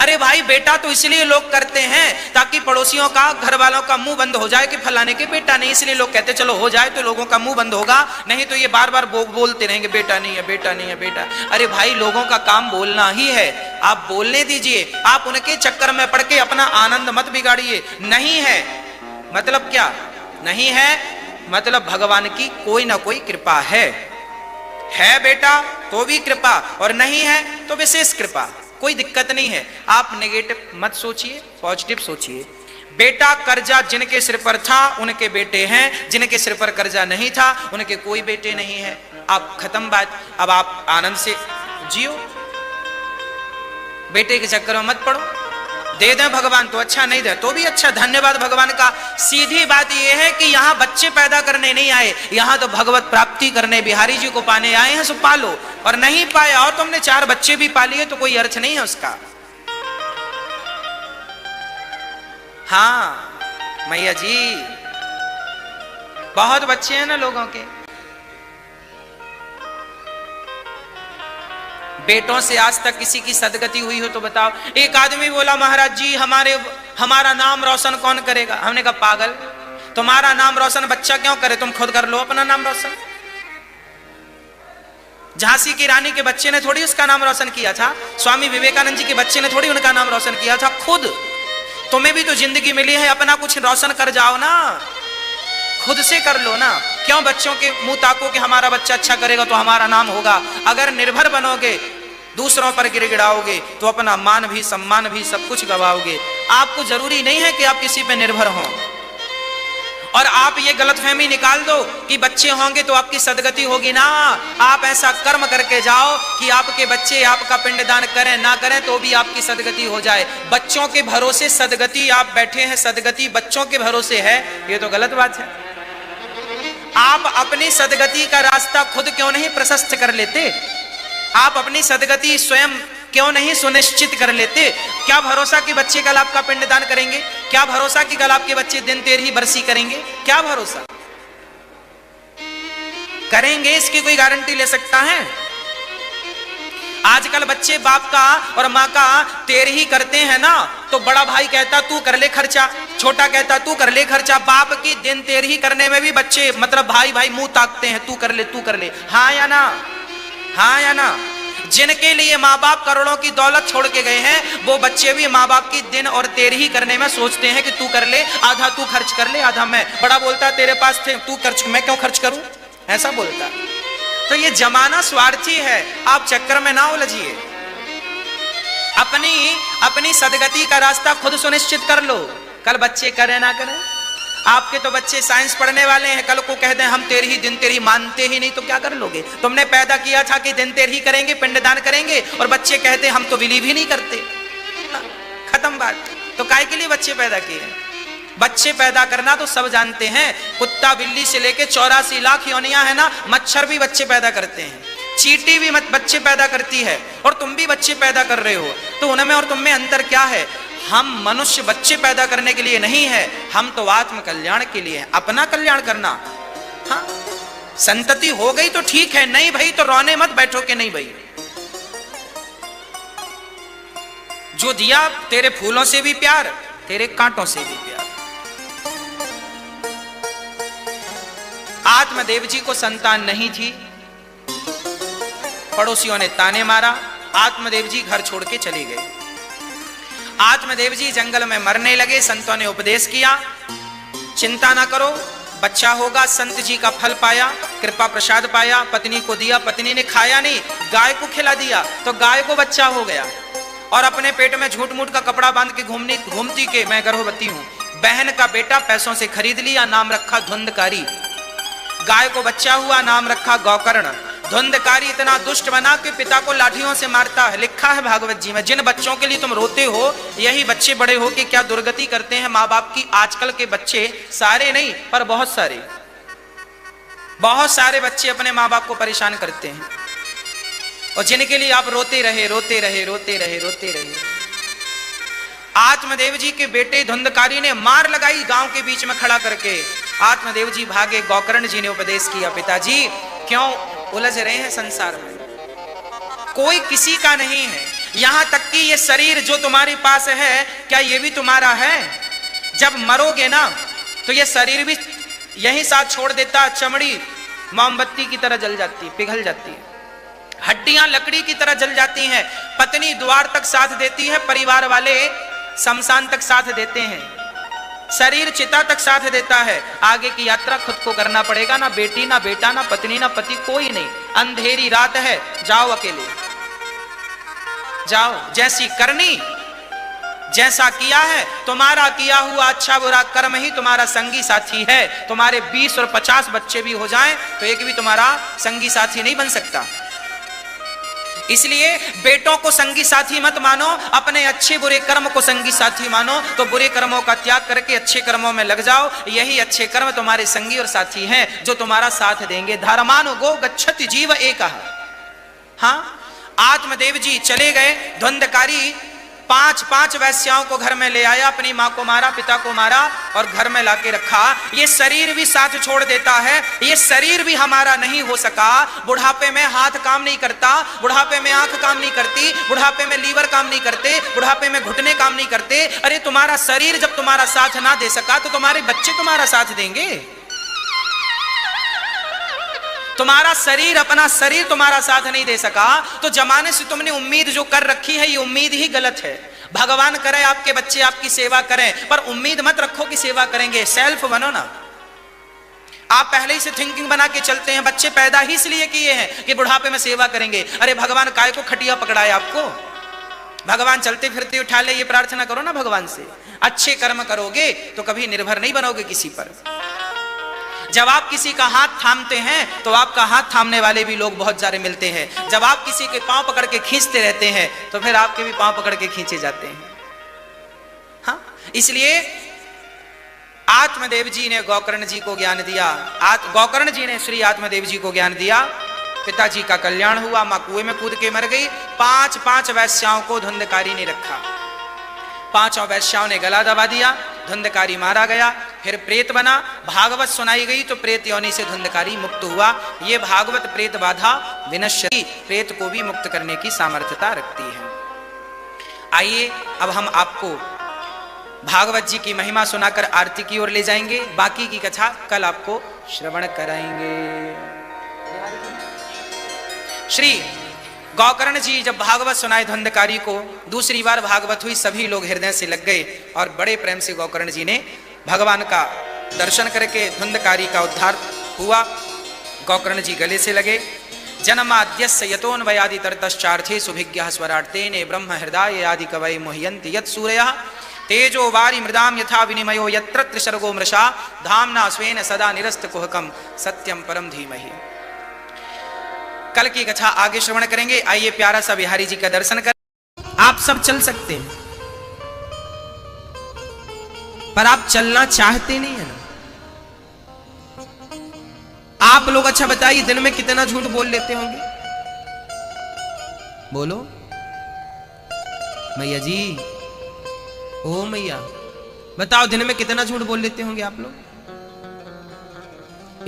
अरे भाई बेटा तो इसलिए लोग करते हैं ताकि पड़ोसियों का, घर वालों का मुंह बंद हो जाए कि फलाने के बेटा नहीं, इसलिए लोग कहते चलो हो जाए तो लोगों का मुंह बंद होगा, नहीं तो ये बार बार बोलते रहेंगे बेटा नहीं है, बेटा नहीं है, बेटा। अरे भाई लोगों का काम बोलना ही है, आप बोलने दीजिए, आप उनके चक्कर में पड़ के अपना आनंद मत बिगाड़िए। नहीं है मतलब क्या? नहीं है मतलब भगवान की कोई ना कोई कृपा है बेटा तो भी कृपा, और नहीं है तो विशेष कृपा, कोई दिक्कत नहीं है। आप नेगेटिव मत सोचिए, पॉजिटिव सोचिए। बेटा कर्जा जिनके सिर पर था उनके बेटे हैं, जिनके सिर पर कर्जा नहीं था उनके कोई बेटे नहीं है। आप खत्म बात। अब आप आनंद से जियो, बेटे के चक्कर में मत पड़ो। दे दें भगवान तो अच्छा, नहीं दे तो भी अच्छा, धन्यवाद भगवान का। सीधी बात यह है कि यहां बच्चे पैदा करने नहीं आए, यहां तो भगवत प्राप्ति करने, बिहारी जी को पाने आए हैं, सो पालो। और नहीं पाए और तुमने 4 बच्चे भी पालिए तो कोई अर्थ नहीं है उसका। हाँ मैया जी, बहुत बच्चे हैं ना लोगों के। बेटों से आज तक किसी की सदगति हुई हो तो बताओ। एक आदमी बोला महाराज जी हमारा नाम रोशन कौन करेगा? हमने कहा पागल, तुम्हारा नाम रोशन बच्चा क्यों करे, तुम खुद कर लो अपना नाम रोशन। झांसी की रानी के बच्चे ने थोड़ी उसका नाम रोशन किया था, स्वामी विवेकानंद जी के बच्चे ने थोड़ी उनका नाम रोशन किया था, खुद। तुम्हें भी तो जिंदगी मिली है, अपना कुछ रोशन कर जाओ ना, खुद से कर लो ना। क्यों बच्चों के मुंह ताको कि हमारा बच्चा अच्छा करेगा तो हमारा नाम होगा? अगर निर्भर बनोगे, दूसरों पर गिड़गिड़ाओगे तो अपना मान भी, सम्मान भी, सब कुछ गवाओगे। आपको जरूरी नहीं है कि आप किसी पे निर्भर हों। और आप ये गलतफहमी निकाल दो कि बच्चे होंगे तो आपकी सदगति होगी ना। आप ऐसा कर्म करके जाओ कि आपके बच्चे आपका पिंडदान करें ना करें तो भी आपकी सदगति हो जाए। बच्चों के भरोसे सदगति, आप बैठे हैं सदगति बच्चों के भरोसे है, ये तो गलत बात है। आप अपनी सदगति का रास्ता खुद क्यों नहीं प्रशस्त कर लेते? आप अपनी सदगति स्वयं क्यों नहीं सुनिश्चित कर लेते? क्या भरोसा कि बच्चे कल आपका पिंडदान करेंगे? क्या भरोसा कि कल आपके बच्चे दिन 13 बरसी करेंगे? क्या भरोसा? करेंगे इसकी कोई गारंटी ले सकता है? आजकल बच्चे बाप का और माँ का 13 करते हैं ना, तो बड़ा भाई कहता तू कर ले खर्चा, छोटा कहता तू कर ले खर्चा। बाप की दिन 13 करने में भी बच्चे मतलब भाई भाई मुंह ताकते हैं, तू कर ले, तू कर ले। हाँ या ना? हाँ या ना? जिनके लिए माँ बाप करोड़ों की दौलत छोड़ के गए हैं, वो बच्चे भी माँ बाप की दिन और 13 करने में सोचते हैं कि तू कर ले, आधा तू खर्च कर ले, आधा मैं। बड़ा बोलता तेरे पास थे, तू खर्च, मैं क्यों खर्च करूं, ऐसा बोलता। तो ये जमाना स्वार्थी है, आप चक्कर में ना उलझिए। अपनी सदगति का रास्ता खुद सुनिश्चित कर लो। कल बच्चे करें ना करें, आपके तो बच्चे साइंस पढ़ने वाले हैं, कल को कह दें हम 13 दिन 13 मानते ही नहीं तो क्या कर लोगे? तुमने पैदा किया था कि दिन 13 करेंगे, पिंडदान करेंगे, और बच्चे कहते हम तो बिलीव ही नहीं करते। खत्म बात। तो काय के लिए बच्चे पैदा किए? बच्चे पैदा करना तो सब जानते हैं, कुत्ता बिल्ली से लेके 84 लाख योनियां है ना, मच्छर भी बच्चे पैदा करते हैं। चींटी भी मत बच्चे पैदा करती है और तुम भी बच्चे पैदा कर रहे हो, तो उनमें और तुम में अंतर क्या है? हम मनुष्य बच्चे पैदा करने के लिए नहीं है, हम तो आत्म कल्याण के लिए है, अपना कल्याण करना। हाँ, संतति हो गई तो ठीक है, नहीं भाई तो रोने मत बैठो कि नहीं भाई। जो दिया तेरे फूलों से भी प्यार, तेरे कांटों से भी प्यार। आत्मदेव जी को संतान नहीं थी, पड़ोसियों ने ताने मारा, आत्मदेव जी घर छोड़ के चले गए। आत्मदेव जी जंगल में मरने लगे। संतों ने उपदेश किया, चिंता ना करो, बच्चा होगा। संत जी का फल पाया, कृपा प्रसाद पाया, पत्नी को दिया, पत्नी ने खाया नहीं, गाय को खिला दिया, तो गाय को बच्चा हो गया। और अपने पेट में झूठ मूठ का कपड़ा बांध के घूमती के मैं गर्भवती हूं। बहन का बेटा पैसों से खरीद लिया, नाम रखा धुंधकारी। गाय को बच्चा हुआ, नाम रखा गौकर्ण। धुंधकारी इतना दुष्ट बना कि पिता को लाठियों से मारता है। लिखा है भागवत जी में, जिन बच्चों के लिए तुम रोते हो यही बच्चे बड़े हो के क्या दुर्गति करते हैं माँ बाप की। आजकल के बच्चे, सारे नहीं पर बहुत सारे बच्चे अपने माँ बाप को परेशान करते हैं, और जिनके लिए आप रोते रहे। आत्मदेव जी के बेटे धुंधकारी ने मार लगाई गांव के बीच में खड़ा करके। आत्मदेव जी भागे, गौकर्ण जी ने उपदेश किया, पिताजी क्यों उलझ रहे हैं संसार में, कोई किसी का नहीं है। यहां तक कि ये शरीर जो तुम्हारे पास है, क्या ये भी तुम्हारा है? जब मरोगे ना तो ये शरीर भी यहीं साथ छोड़ देता, चमड़ी मोमबत्ती की तरह जल जाती है, पिघल जाती है, हड्डियां लकड़ी की तरह जल जाती हैं, पत्नी द्वार तक साथ देती है, परिवार वाले शमशान तक साथ देते हैं, शरीर चिता तक साथ देता है। आगे की यात्रा खुद को करना पड़ेगा, ना बेटी ना बेटा ना पत्नी ना पति, कोई नहीं। अंधेरी रात है, जाओ अकेले, जाओ। जैसी करनी, जैसा किया है, तुम्हारा किया हुआ अच्छा बुरा कर्म ही तुम्हारा संगी साथी है। तुम्हारे 20 और 50 बच्चे भी हो जाएं तो एक भी तुम्हारा संगी साथी नहीं बन सकता। इसलिए बेटों को संगी साथी मत मानो, अपने अच्छे बुरे कर्म को संगी साथी मानो। तो बुरे कर्मों का त्याग करके अच्छे कर्मों में लग जाओ, यही अच्छे कर्म तुम्हारे संगी और साथी हैं जो तुम्हारा साथ देंगे। धर्मानु गो गच्छति जीव एकः। हाँ, आत्मदेव जी चले गए। धुंधकारी 5 वैश्याओं को घर में ले आया, अपनी माँ को मारा, पिता को मारा और घर में लाके रखा। ये शरीर भी साथ छोड़ देता है, ये शरीर भी हमारा नहीं हो सका। बुढ़ापे में हाथ काम नहीं करता, बुढ़ापे में आंख काम नहीं करती, बुढ़ापे में लीवर काम नहीं करते, बुढ़ापे में घुटने काम नहीं करते। अरे तुम्हारा शरीर जब तुम्हारा साथ ना दे सका तो तुम्हारे बच्चे तुम्हारा साथ देंगे? तुम्हारा शरीर, अपना शरीर तुम्हारा साथ नहीं दे सका तो जमाने से तुमने उम्मीद जो कर रखी है, ये उम्मीद ही गलत है। भगवान करे आपके बच्चे आपकी सेवा करें, पर उम्मीद मत रखो कि सेवा करेंगे। सेल्फ बनो ना। आप पहले ही से थिंकिंग बना के चलते हैं, बच्चे पैदा ही इसलिए किए हैं कि बुढ़ापे में सेवा करेंगे। अरे भगवान काय को खटिया पकड़ाए आपको? भगवान चलते फिरते उठा ले, ये प्रार्थना करो ना भगवान से। अच्छे कर्म करोगे तो कभी निर्भर नहीं बनोगे किसी पर। जब आप किसी का हाथ थामते हैं तो आपका हाथ थामने वाले भी लोग बहुत सारे मिलते हैं। जब आप किसी के पांव पकड़ के खींचते रहते हैं तो फिर आपके भी पांव पकड़ के खींचे जाते हैं। हाँ, इसलिए आत्मदेव जी ने गौकर्ण जी को ज्ञान दिया। गौकर्ण जी ने श्री आत्मदेव जी को ज्ञान दिया। पिताजी का कल्याण हुआ, मां कुएं में कूद के मर गई। 5 वैश्याओं को धुंधकारी ने रखा। 5 वैश्याओं ने गला दबा दिया, धुंधकारी मारा गया। फिर प्रेत बना, भागवत सुनाई गई तो प्रेत योनि से धुंधकारी मुक्त हुआ। ये भागवत प्रेत बाधा विनश्यति, प्रेत को भी मुक्त करने की सामर्थ्यता रखती है। आइए अब हम आपको भागवत जी की महिमा सुनाकर आरती की ओर ले जाएंगे। बाकी की कथा कल आपको श्रवण कराएंगे। श्री गौकर्ण जी जब भागवत सुनाए धुंधकारी को, दूसरी बार भागवत हुई, सभी लोग हृदय से लग गए और बड़े प्रेम से गौकर्ण जी ने भगवान का दर्शन करके धुंधकारी का उद्धार हुआ। गौकर्ण जी गले से लगे। जन्माद्यस्य यतोन्वयादि तरतश्चार्थे सुभिज्ञः स्वरार्तेने ब्रह्म हृदय आदि कवये मुह्यन्ति यत् सूरयः तेजो वारि मृदाम यथा विनिमयो यत्र त्रिसर्गो मृषा धाम्ना स्वेन सदा निरस्तकुहकं सत्यं परम धीमहि। कल की कथा आगे श्रवण करेंगे। आइए प्यारा सा बिहारी जी का दर्शन कर। आप सब चल सकते हैं पर आप चलना चाहते नहीं है ना। आप लोग अच्छा बताइए, दिन में कितना झूठ बोल लेते होंगे? बोलो मैया जी, ओ मैया, बताओ दिन में कितना झूठ बोल लेते होंगे आप लोग?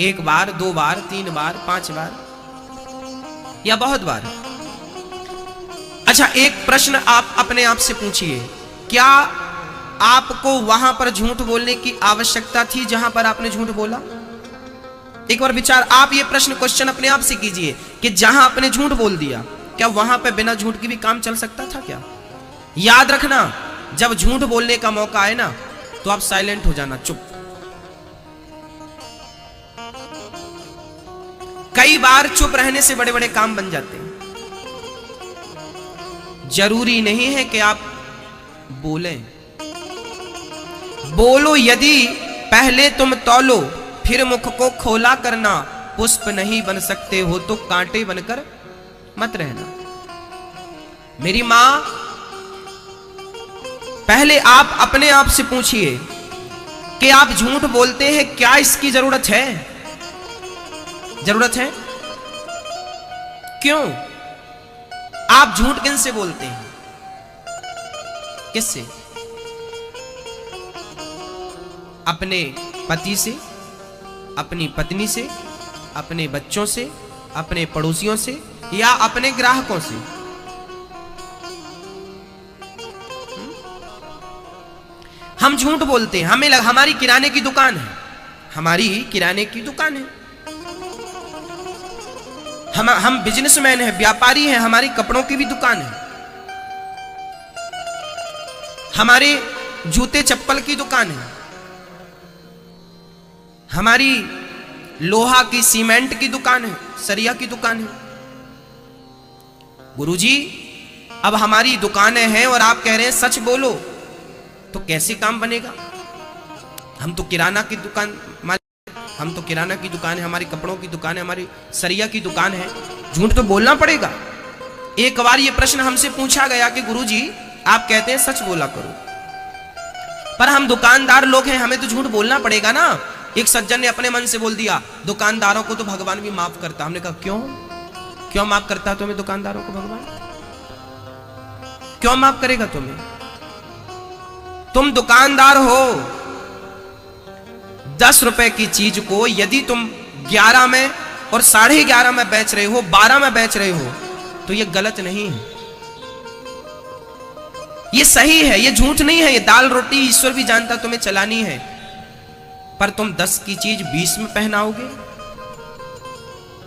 1 बार, 2 बार, 3 बार, 5 बार या बहुत बार? अच्छा, एक प्रश्न आप अपने आप से पूछिए, क्या आपको वहां पर झूठ बोलने की आवश्यकता थी जहां पर आपने झूठ बोला? एक बार विचार, आप ये प्रश्न क्वेश्चन अपने आप से कीजिए कि जहां आपने झूठ बोल दिया, क्या वहां पे बिना झूठ के भी काम चल सकता था क्या? याद रखना, जब झूठ बोलने का मौका आए ना तो आप साइलेंट हो जाना, चुप। कई बार चुप रहने से बड़े बड़े काम बन जाते हैं। जरूरी नहीं है कि आप बोलें, बोलो यदि पहले तुम तौलो फिर मुख को खोला करना, पुष्प नहीं बन सकते हो तो कांटे बनकर मत रहना। मेरी मां, पहले आप अपने आप से पूछिए कि आप झूठ बोलते हैं, क्या इसकी जरूरत है? जरूरत है? क्यों? आप झूठ किनसे बोलते हैं? किससे? अपने पति से, अपनी पत्नी से, अपने बच्चों से, अपने पड़ोसियों से या अपने ग्राहकों से? हम झूठ बोलते हैं, हमें हमारी किराने की दुकान है, हमारी किराने की दुकान है, हम बिजनेसमैन हैं, व्यापारी हैं, हमारी कपड़ों की भी दुकान है, हमारे जूते चप्पल की दुकान है, हमारी लोहा की सीमेंट की दुकान है, सरिया की दुकान है। गुरुजी, अब हमारी दुकानें हैं और आप कह रहे हैं सच बोलो, तो कैसे काम बनेगा? हम तो किराना की दुकान, हम तो किराना की दुकान है, हमारी कपड़ों की दुकान है, हमारी सरिया की दुकान है, झूठ तो बोलना पड़ेगा। एक बार ये प्रश्न हमसे पूछा गया कि गुरुजी आप कहते हैं सच बोला करो, पर हम दुकानदार लोग हैं, हमें तो झूठ बोलना पड़ेगा ना। एक सज्जन ने अपने मन से बोल दिया, दुकानदारों को तो भगवान भी माफ करता। हमने कहा क्यों? क्यों माफ करता तुम्हें दुकानदारों को भगवान? क्यों माफ करेगा तुम्हें? तुम दुकानदार हो, 10 रुपए की चीज को यदि तुम 11 में और 11.5 में बेच रहे हो, 12 में बेच रहे हो, तो ये गलत नहीं है, ये सही है, ये झूठ नहीं है। ये दाल रोटी ईश्वर भी जानता तुम्हें चलानी है, पर तुम 10 की चीज 20 में पहनाओगे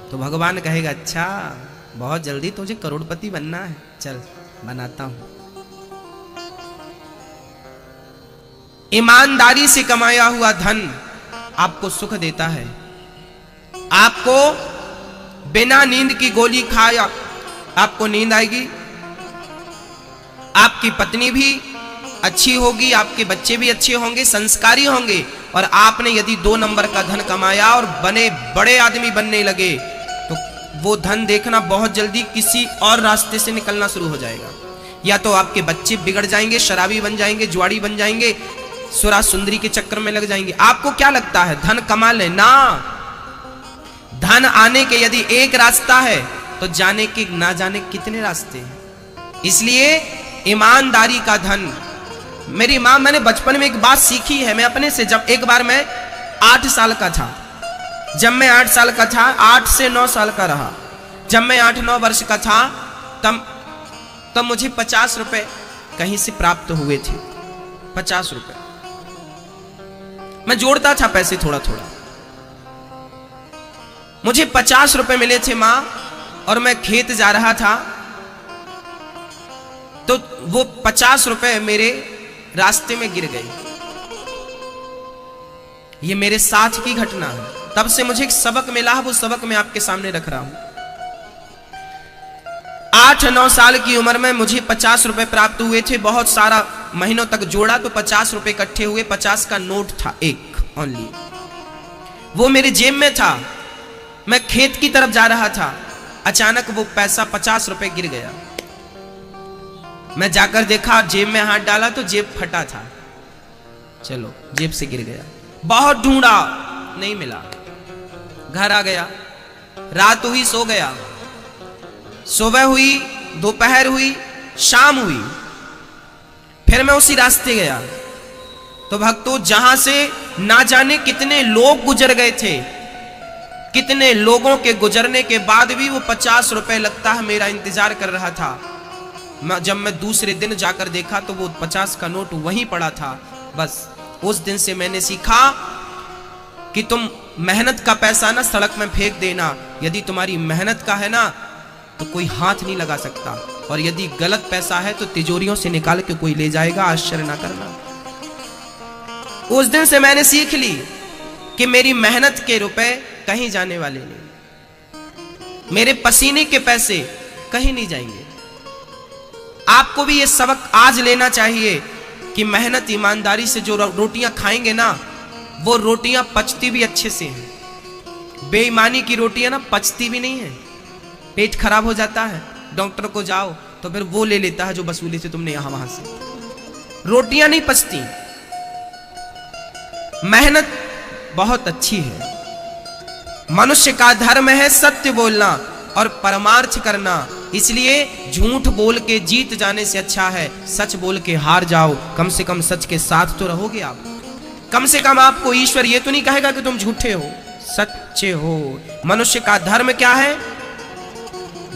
तो भगवान कहेगा अच्छा बहुत जल्दी तुझे करोड़पति बनना है, चल बनाता हूं। ईमानदारी से कमाया हुआ धन आपको सुख देता है। आपको बिना नींद की गोली खाया आपको नींद आएगी, आपकी पत्नी भी अच्छी होगी, आपके बच्चे भी अच्छे होंगे, संस्कारी होंगे, और आपने यदि 2 नंबर का धन कमाया और बने बड़े आदमी बनने लगे तो वो धन देखना बहुत जल्दी किसी और रास्ते से निकलना शुरू हो जाएगा। या तो आपके बच्चे बिगड़ जाएंगे, शराबी बन जाएंगे, जुआड़ी बन जाएंगे, सुरा सुंदरी के चक्कर में लग जाएंगे। आपको क्या लगता है धन कमा ले ना? धन आने के यदि एक रास्ता है तो जाने के ना जाने कितने रास्ते हैं। इसलिए ईमानदारी का धन। मेरी मां, मैंने बचपन में एक बात सीखी है मैं अपने से। जब एक बार मैं 8 साल का था, जब मैं 8 साल का था, 8 से 9 साल का रहा, जब मैं 8-9 वर्ष का था तब मुझे 50 रुपए कहीं से प्राप्त हुए थे। 50 रुपए मैं जोड़ता था पैसे थोड़ा थोड़ा। मुझे 50 रुपए मिले थे मां, और मैं खेत जा रहा था तो वो 50 रुपए मेरे रास्ते में गिर गए। ये मेरे साथ की घटना है। तब से मुझे एक सबक मिला, वो सबक मैं आपके सामने रख रहा हूं। 8-9 साल की उम्र में मुझे 50 रुपए प्राप्त हुए थे। बहुत सारा महीनों तक जोड़ा तो 50 रुपए इकट्ठे हुए। 50 का नोट था, एक ओनली, वो मेरे जेब में था। मैं खेत की तरफ जा रहा था, अचानक वो पैसा 50 रुपए गिर गया। मैं जाकर देखा, जेब में हाथ डाला तो जेब फटा था। चलो, जेब से गिर गया। बहुत ढूंढा, नहीं मिला। घर आ गया, रात हुई, सो गया। सुबह हुई, दोपहर हुई, शाम हुई, फिर मैं उसी रास्ते गया तो भक्तों जहां से ना जाने कितने लोग गुजर गए थे, कितने लोगों के गुजरने के बाद भी वो 50 रुपए लगता है मेरा इंतजार कर रहा था। जब मैं दूसरे दिन जाकर देखा तो वो 50 का नोट वहीं पड़ा था। बस उस दिन से मैंने सीखा कि तुम मेहनत का पैसा ना सड़क में फेंक देना। यदि तुम्हारी मेहनत का है ना तो कोई हाथ नहीं लगा सकता, और यदि गलत पैसा है तो तिजोरियों से निकाल के कोई ले जाएगा, आश्चर्य ना करना। उस दिन से मैंने सीख ली कि मेरी मेहनत के रुपए कहीं जाने वाले नहीं, मेरे पसीने के पैसे कहीं नहीं जाएंगे। आपको भी ये सबक आज लेना चाहिए कि मेहनत ईमानदारी से जो रोटियां खाएंगे ना, वो रोटियां पचती भी अच्छे से हैं। बेईमानी की रोटियां ना पचती भी नहीं है, पेट खराब हो जाता है, डॉक्टर को जाओ तो फिर वो ले लेता है जो वसूली से तुमने यहां वहां से। रोटियां नहीं पचती। मेहनत बहुत अच्छी है। मनुष्य का धर्म है सत्य बोलना और परमार्थ करना, इसलिए झूठ बोल के जीत जाने से अच्छा है सच बोल के हार जाओ। कम से कम सच के साथ तो रहोगे आप। कम से कम आपको ईश्वर ये तो नहीं कहेगा कि तुम झूठे हो, सच्चे हो। मनुष्य का धर्म क्या है?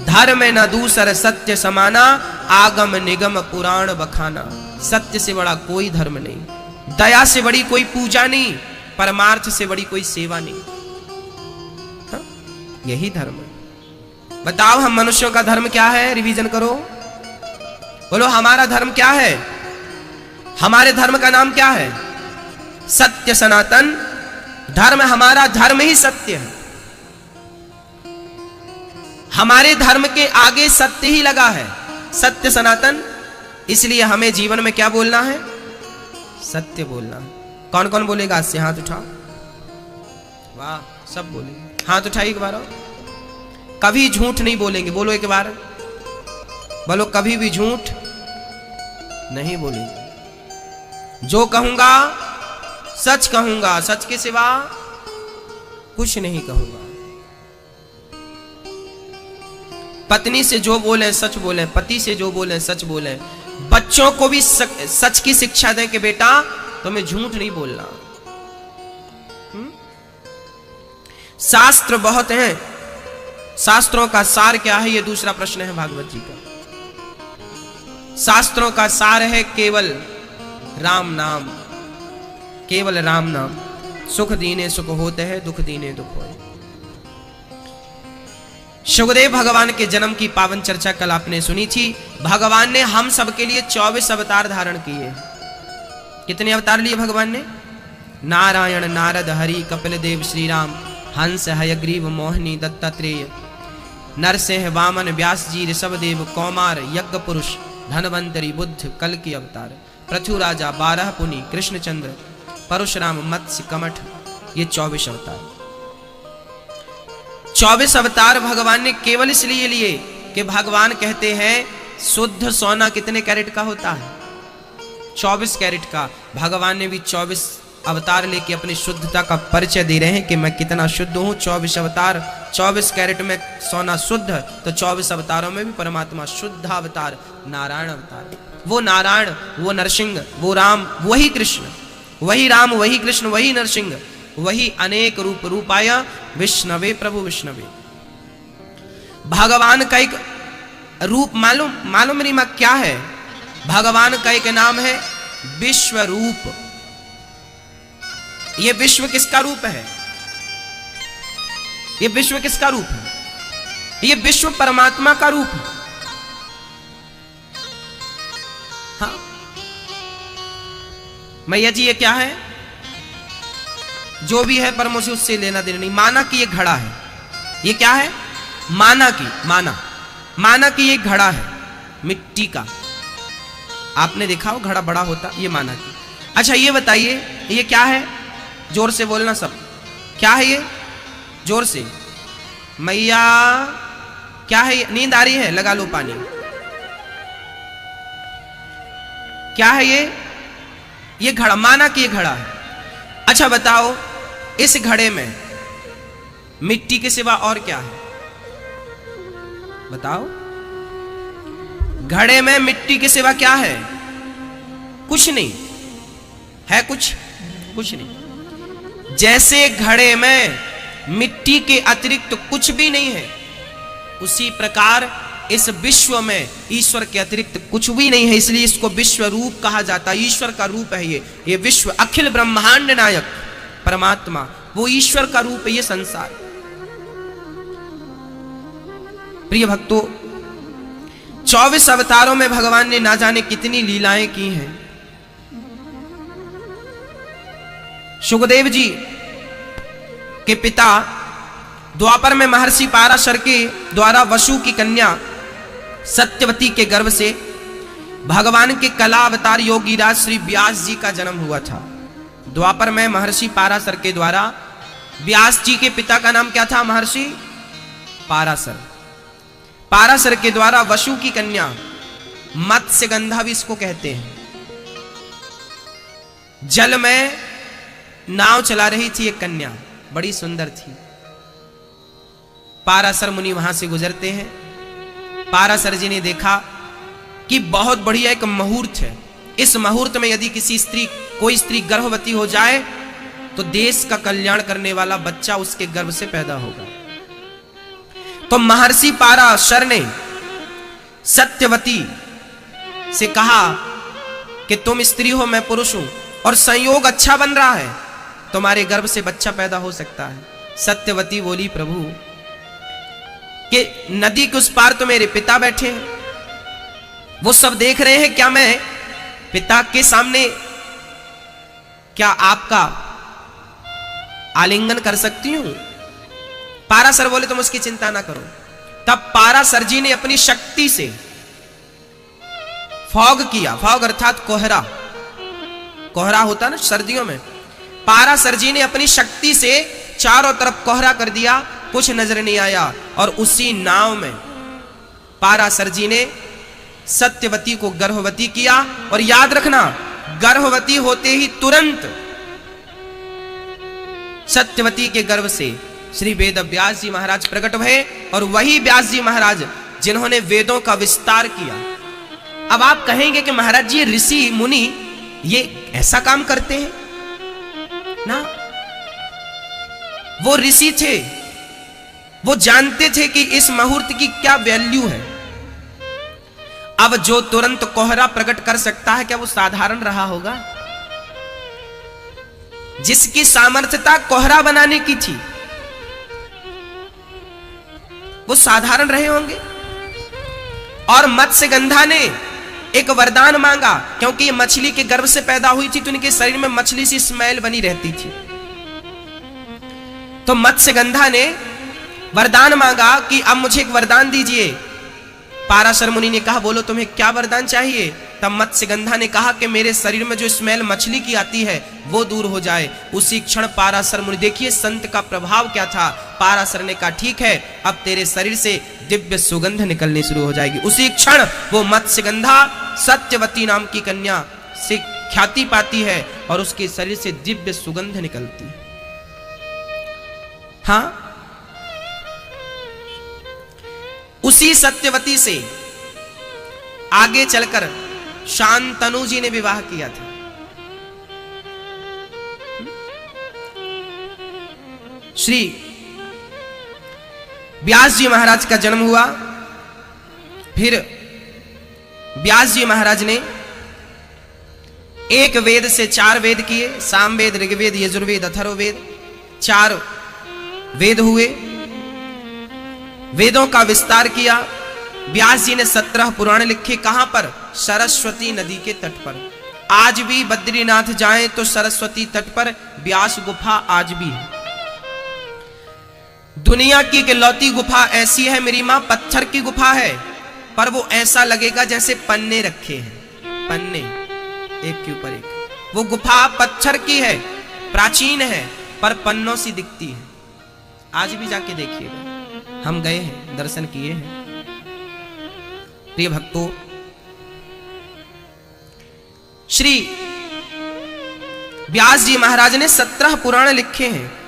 धर्म न दूसर सत्य समाना, आगम निगम पुराण बखाना। सत्य से बड़ा कोई धर्म नहीं, दया से बड़ी कोई पूजा नहीं, परमार्थ से बड़ी कोई सेवा नहीं। हा? यही धर्म है। बताओ हम मनुष्यों का धर्म क्या है? रिवीजन करो, बोलो हमारा धर्म क्या है? हमारे धर्म का नाम क्या है? सत्य सनातन धर्म। हमारा धर्म ही सत्य है। हमारे धर्म के आगे सत्य ही लगा है, सत्य सनातन। इसलिए हमें जीवन में क्या बोलना है? सत्य बोलना है। कौन कौन बोलेगा आज से? हाथ उठाओ। वाह, सब बोलेंगे। हाथ उठाइए एक बार और। कभी झूठ नहीं बोलेंगे, बोलो एक बार, बोलो कभी भी झूठ नहीं बोलेंगे। जो कहूंगा सच कहूंगा, सच के सिवा कुछ नहीं कहूंगा। पत्नी से जो बोले सच बोले, पति से जो बोले सच बोले। बच्चों को भी सच की शिक्षा दें कि बेटा तुम्हें झूठ नहीं बोलना। शास्त्र बहुत हैं, शास्त्रों का सार क्या है? ये दूसरा प्रश्न है भागवत जी का। शास्त्रों का सार है केवल राम नाम, केवल राम नाम। सुख दीने सुख होते हैं, दुख दीने दुख होते। सुखदेव भगवान के जन्म की पावन चर्चा कल आपने सुनी थी। भगवान ने हम सबके लिए 24 अवतार धारण किए। कितने अवतार लिए भगवान ने? नारायण, नारद, हरि, कपिल देव, श्री राम, हंस, हयग्रीव, मोहिनी, दत्तात्रेय, नरसिंह, वामन, व्यास जी, ऋषभदेव, कौमार, यज्ञ पुरुष, धनवंतरी, बुद्ध, कल की अवतार, पृथु राजा, 12 पुनि, कृष्णचंद्र, परशुराम, मत्स्य, कमठ। ये 24 अवतार। 24 अवतार भगवान ने केवल इसलिए लिए कि भगवान कहते हैं शुद्ध सोना कितने कैरेट का होता है? 24 कैरेट का। भगवान ने भी 24 अवतार लेके अपनी शुद्धता का परिचय दे रहे हैं कि मैं कितना शुद्ध हूं। 24 अवतार, 24 कैरेट में सोना शुद्ध, तो 24 अवतारों में भी परमात्मा शुद्ध अवतार नारायण अवतार। वो नारायण, वो नरसिंह, वो राम, वही कृष्ण, वही राम, वही कृष्ण, वही नरसिंह, वही अनेक रूप रूपाया विष्णवे प्रभु विष्णवे। भगवान का एक रूप मालूम मेरी मां क्या है? भगवान का एक नाम है विश्व रूप। ये विश्व किसका रूप है? ये विश्व किसका रूप है? ये विश्व परमात्मा का रूप है। हाँ मैया जी, ये क्या है? जो भी है परमों से उससे लेना देना नहीं। माना कि ये घड़ा है। ये क्या है? माना कि ये घड़ा है मिट्टी का। आपने देखा हो घड़ा बड़ा होता, ये माना कि। अच्छा ये बताइए ये क्या है? जोर से बोलना सब। क्या है ये? जोर से। मैया क्या है? नींद आ रही है? लगा लो पानी। क्या है ये? ये घड़ा, माना कि ये घड़ा है। अच्छा बताओ इस घड़े में मिट्टी के सिवा और क्या है? बताओ। घड़े में मिट्टी के सिवा क्या है? कुछ नहीं है, कुछ नहीं। जैसे घड़े में मिट्टी के अतिरिक्त कुछ भी नहीं है, उसी प्रकार इस विश्व में ईश्वर के अतिरिक्त कुछ भी नहीं है। इसलिए इसको विश्व रूप कहा जाता है। ईश्वर का रूप है ये विश्व, अखिल ब्रह्मांड नायक परमात्मा, वो ईश्वर का रूप है ये संसार। प्रिय भक्तों, 24 अवतारों में भगवान ने ना जाने कितनी लीलाएं की हैं। सुखदेव जी के पिता द्वापर में महर्षि पाराशर के द्वारा वसु की कन्या सत्यवती के गर्भ से भगवान के कला अवतार योगीराज श्री व्यास जी का जन्म हुआ था। द्वापर में महर्षि पाराशर के द्वारा, व्यास जी के पिता का नाम क्या था? महर्षि पाराशर। पाराशर के द्वारा वसु की कन्या, मत्स्यगंधा भी इसको कहते हैं, जल में नाव चला रही थी एक कन्या, बड़ी सुंदर थी। पाराशर मुनि वहां से गुजरते हैं। पाराशर जी ने देखा कि बहुत बढ़िया एक मुहूर्त है, इस मुहूर्त में यदि कोई स्त्री गर्भवती हो जाए तो देश का कल्याण करने वाला बच्चा उसके गर्भ से पैदा होगा। तो महर्षि पाराशर ने सत्यवती से कहा कि तुम स्त्री हो, मैं पुरुष हूं, और संयोग अच्छा बन रहा है, तुम्हारे गर्भ से बच्चा पैदा हो सकता है। सत्यवती बोली, प्रभु कि नदी के उस पार तो मेरे पिता बैठे हैं, वो सब देख रहे हैं, क्या मैं पिता के सामने क्या आपका आलिंगन कर सकती हूं? पाराशर बोले, तुम उसकी चिंता ना करो। तब पाराशर जी ने अपनी शक्ति से फॉग किया। फॉग अर्थात कोहरा, कोहरा होता ना सर्दियों में। पाराशर जी ने अपनी शक्ति से चारों तरफ कोहरा कर दिया, कुछ नजर नहीं आया, और उसी नाव में पाराशर जी ने सत्यवती को गर्भवती किया। और याद रखना, गर्भवती होते ही तुरंत सत्यवती के गर्भ से श्री वेद व्यास जी महाराज प्रकट हुए, और वही व्यास जी महाराज जिन्होंने वेदों का विस्तार किया। अब आप कहेंगे कि महाराज जी ऋषि मुनि ये ऐसा काम करते हैं ना? वो ऋषि थे, वो जानते थे कि इस मुहूर्त की क्या वैल्यू है। अब जो तुरंत कोहरा प्रकट कर सकता है, क्या वो साधारण रहा होगा? जिसकी सामर्थ्यता कोहरा बनाने की थी, वो साधारण रहे होंगे? और मत्स्यगंधा ने एक वरदान मांगा, क्योंकि ये मछली के गर्भ से पैदा हुई थी तो इनके शरीर में मछली सी स्मेल बनी रहती थी। तो मत्स्यगंधा ने वरदान मांगा कि अब मुझे एक वरदान दीजिए। पाराशर मुनि ने कहा, बोलो तुम्हें क्या वरदान चाहिए? तब मत्स्यगंधा ने कहा कि मेरे शरीर में जो स्मेल मछली की आती है वो दूर हो जाए। उसी क्षण पाराशर मुनि, देखिए संत का प्रभाव क्या था। पाराशर ने कहा, ठीक है, अब तेरे शरीर से दिव्य सुगंध निकलनी शुरू हो जाएगी। उसी क्षण वो मत्स्यगंधा सत्यवती नाम की कन्या से ख्याति पाती है और उसके शरीर से दिव्य सुगंध निकलती है। हाँ, उसी सत्यवती से आगे चलकर शांतनु जी ने विवाह किया था। श्री व्यास जी महाराज का जन्म हुआ। फिर व्यास जी महाराज ने एक वेद से 4 वेद किए, सामवेद, ऋग्वेद, यजुर्वेद, अथर्ववेद, 4 वेद हुए। वेदों का विस्तार किया। व्यास जी ने 17 पुराण लिखे। कहां पर? सरस्वती नदी के तट पर। आज भी बद्रीनाथ जाएं तो सरस्वती तट पर व्यास गुफा आज भी है। दुनिया की इकलौती गुफा ऐसी है मेरी मां, पत्थर की गुफा है, पर वो ऐसा लगेगा जैसे पन्ने रखे हैं, पन्ने एक के ऊपर एक। वो गुफा पत्थर की है, प्राचीन है, पर पन्नों सी दिखती है। आज भी जाके देखिएगा, हम गए हैं, दर्शन किए हैं। प्रिय भक्तों, श्री व्यास जी महाराज ने 17 पुराण लिखे हैं।